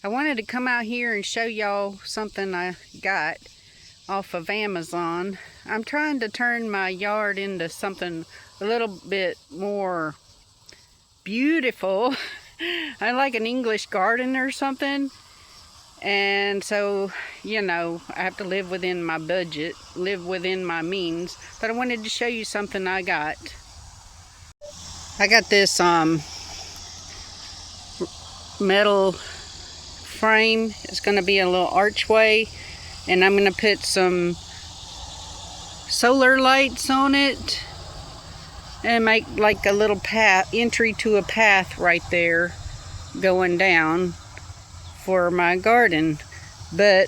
I wanted to come out here and show y'all something I got off of Amazon. I'm trying to turn my yard into something a little bit more beautiful. I like an English garden or something. And so, I have to live within my budget, live within my means. But I wanted to show you something I got. I got this metal frame. It's going to be a little archway, and I'm going to put some solar lights on it and make like a little path, entry to a path right there going down for my garden. But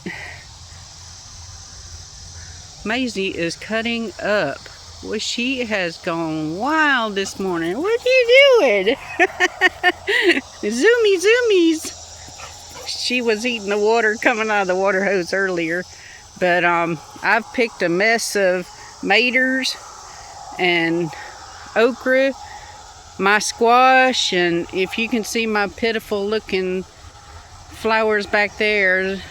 Maisie is cutting up. Well, she has gone wild this morning. What are you doing? Zoomies. She was eating the water coming out of the water hose earlier. But I've picked a mess of maters and okra, my squash, and if you can see my pitiful looking flowers back there,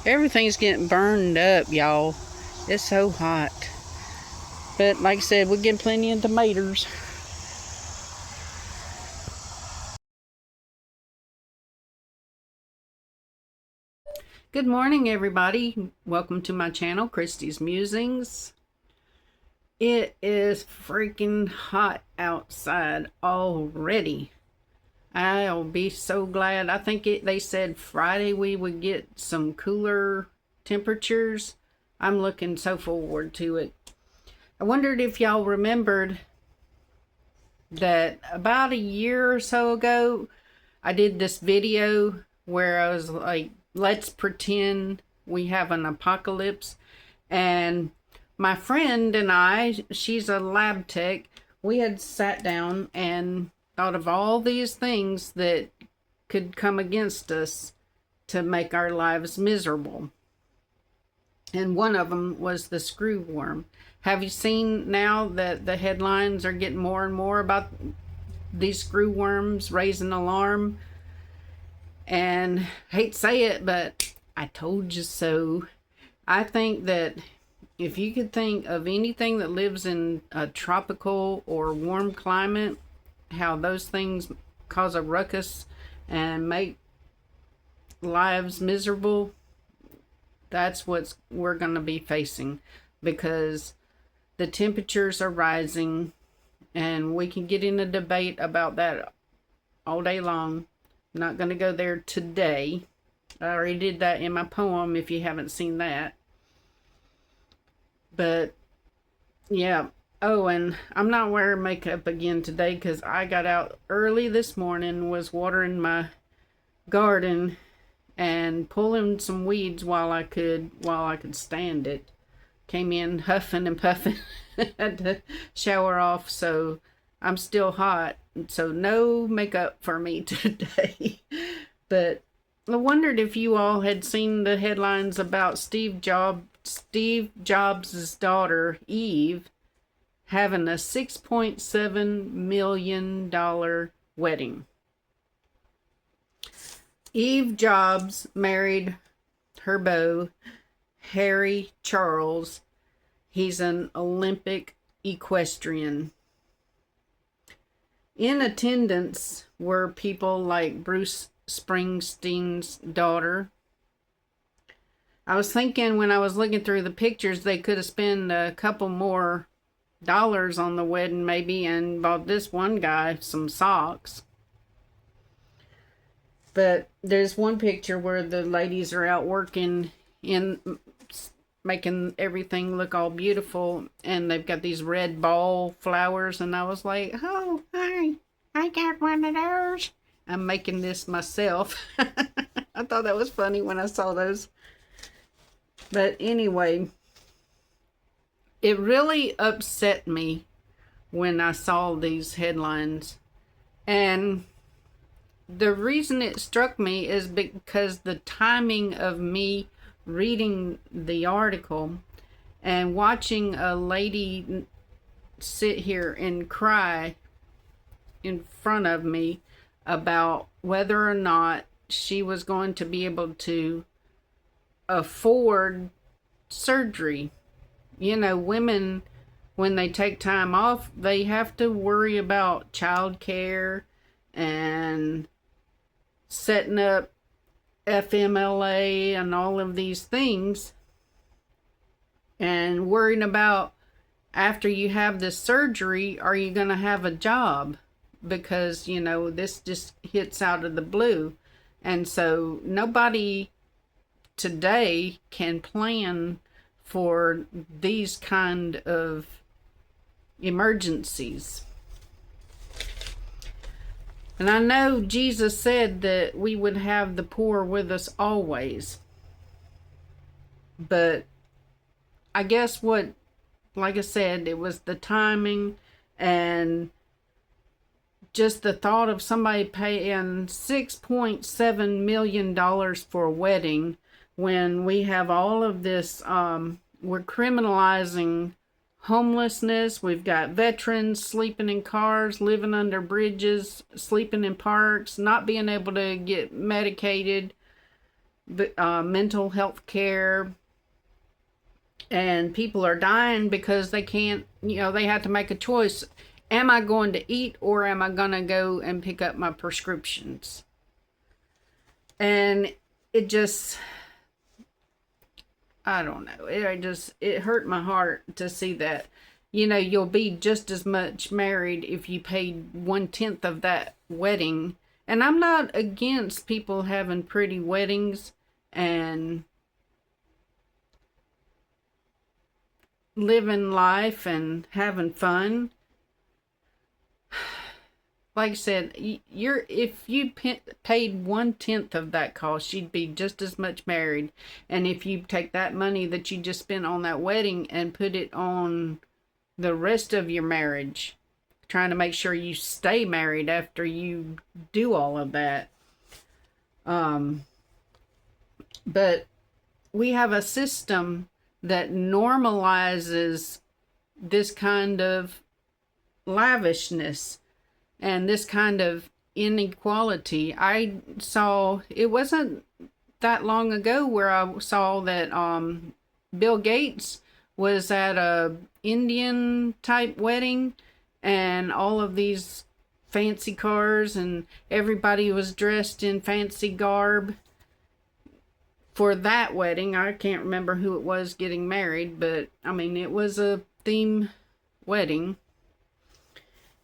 everything's getting burned up, y'all. It's so hot. But like I said, we're getting plenty of tomatoes. Good morning, everybody. Welcome to my channel, Christy's Musings. It is freaking hot outside already. I'll be so glad. I think they said Friday we would get some cooler temperatures. I'm looking so forward to it. I wondered if y'all remembered that about a year or so ago, I did this video where I was like, let's pretend we have an apocalypse. And my friend and I, she's a lab tech, we had sat down and thought of all these things that could come against us to make our lives miserable. And one of them was the screw worm. Have you seen now that the headlines are getting more and more about these screw worms raising alarm? And I hate to say it, but I told you so. I think that if you could think of anything that lives in a tropical or warm climate, how those things cause a ruckus and make lives miserable, that's what we're going to be facing, because the temperatures are rising, and we can get in a debate about that all day long. I'm not going to go there today. I already did that in my poem, if you haven't seen that. But yeah. Oh, and I'm not wearing makeup again today because I got out early this morning, was watering my garden and pulling some weeds while I could stand it. Came in huffing and puffing. Had to shower off, so I'm still hot. So no makeup for me today. But I wondered if you all had seen the headlines about Steve Jobs' daughter, Eve, having a $6.7 million wedding. Eve Jobs married her beau, Harry Charles. He's an Olympic equestrian. In attendance were people like Bruce Springsteen's daughter. I was thinking when I was looking through the pictures, they could have spent a couple more dollars on the wedding maybe and bought this one guy some socks. But there's one picture where the ladies are out working in making everything look all beautiful, and they've got these red ball flowers, and I was like, oh, hi, I got one of those. I'm making this myself. I thought that was funny when I saw those. But anyway, it really upset me when I saw these headlines. And the reason it struck me is because the timing of me reading the article and watching a lady sit here and cry in front of me about whether or not she was going to be able to afford surgery. You know, women, when they take time off, they have to worry about child care and setting up FMLA and all of these things, and worrying about after you have this surgery, are you going to have a job? Because, you know, this just hits out of the blue. And so nobody today can plan for these kind of emergencies. And I know Jesus said that we would have the poor with us always. But I guess like I said, it was the timing and just the thought of somebody paying $6.7 million for a wedding when we have all of this, we're criminalizing homelessness. We've got veterans sleeping in cars, living under bridges, sleeping in parks, not being able to get medicated, mental health care. And people are dying because they can't, you know, they have to make a choice. Am I going to eat, or am I going to go and pick up my prescriptions? And it just, I don't know. It hurt my heart to see that. You know, you'll be just as much married if you paid 1/10 of that wedding. And I'm not against people having pretty weddings and living life and having fun. Like I said, if you paid 1/10 of that cost, you'd be just as much married. And if you take that money that you just spent on that wedding and put it on the rest of your marriage, trying to make sure you stay married after you do all of that. But we have a system that normalizes this kind of lavishness and this kind of inequality. I saw, it wasn't that long ago where I saw that Bill Gates was at a Indian type wedding, and all of these fancy cars and everybody was dressed in fancy garb for that wedding. I can't remember who it was getting married, but I mean, it was a theme wedding.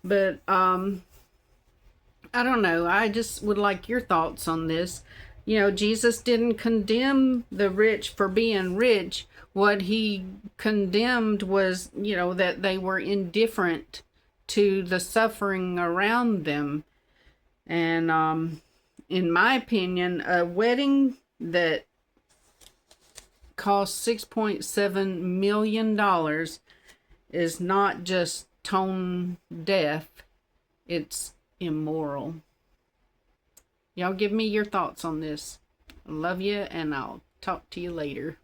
But I don't know. I just would like your thoughts on this. You know, Jesus didn't condemn the rich for being rich. What he condemned was, you know, that they were indifferent to the suffering around them. And in my opinion, a wedding that cost $6.7 million is not just tone deaf, it's immoral. Y'all give me your thoughts on this. I love you, and I'll talk to you later.